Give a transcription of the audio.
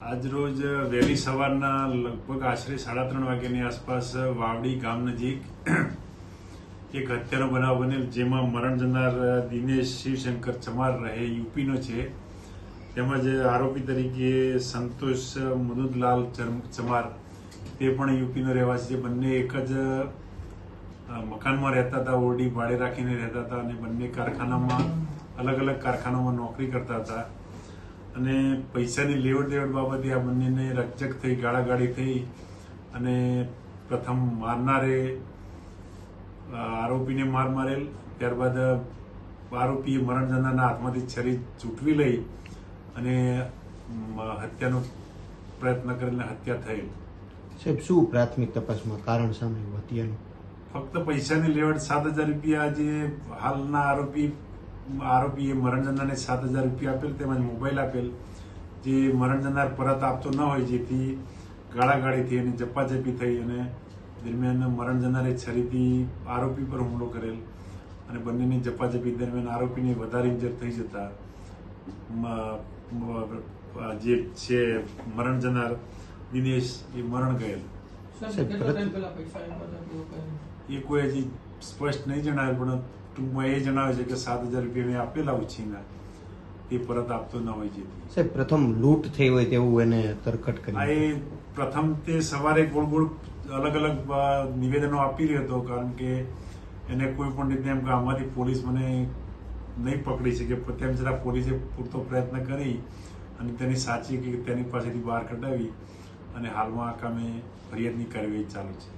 આજરોજ વહેલી સવારના લગભગ આશરે 3:30 વાગ્યાની આસપાસ વાવડી ગામ નજીક એક હત્યાનો બનાવ બનેલ, જેમાં મરણ જનાર દિનેશ શિવશંકર ચમાર રહે યુપીનો છે, તેમજ આરોપી તરીકે સંતોષ મદુદલાલ ચમાર તે પણ યુપીનો રહેવાસી છે। બંને એક જ મકાનમાં રહેતા હતા, ઓરડી ભાડે રાખીને રહેતા હતા અને બંને કારખાનામાં અલગ અલગ કારખાનામાં નોકરી કરતા હતા અને પૈસાની લેવડ દેવડ બાબતે આ બંનેને રકઝક થઈ, ગાળાગાળી થઈ અને પ્રથમ મારનારે આરોપીને માર મારેલ। ત્યારબાદ આરોપીએ મરણ જનારના હાથમાંથી છરી ઝૂંટવી લઈ અને હત્યાનો પ્રયત્ન કરીને હત્યા થયેલ। સાહેબ, શું પ્રાથમિક તપાસમાં કારણ સામે હત્યાનું? ફક્ત પૈસાની લેવડ 7,000 રૂપિયા જે હાલના આરોપીએ મરણ જનારને 7,000 રૂપિયા આપેલ, તેમજ મોબાઈલ આપેલ, જે મરણ જનાર પરત આપતો ન હોય, જેથી ગાળાગાળી થઈ અને ઝપાઝપી થઈ અને દરમિયાન મરણ જનારે છરીથી આરોપી પર હુમલો કરેલ અને બંનેની ઝપાઝપી દરમિયાન આરોપીને વધારે ઇન્જર થઈ જતા જે છે મરણ જનાર દિનેશ એ મરણ ગયેલ। એ કોઈ હજી સ્પષ્ટ નહીં જણાવેલ, પણ ટૂંકમાં એ જણાવે છે કે 7,000 રૂપિયા મેં આપેલા ઉછીના, તે પરત આપતો ન હોય જેથી। સાહેબ, પ્રથમ લૂંટ થઈ હોય તેવું એને તરકટ કરી? એ પ્રથમ તે સવારે ગોળ ગોળ અલગ અલગ નિવેદનો આપી રહ્યો હતો, કારણ કે એને કોઈ પણ રીતે એમ કે આમાંથી પોલીસ મને નહીં પકડી શકે, તેમ છતાં પોલીસે પૂરતો પ્રયત્ન કરી અને તેની સાચી કે તેની પાસેથી બહાર કઢાવી અને હાલમાં આ કામે ફરિયાદની કાર્યવાહી ચાલુ છે।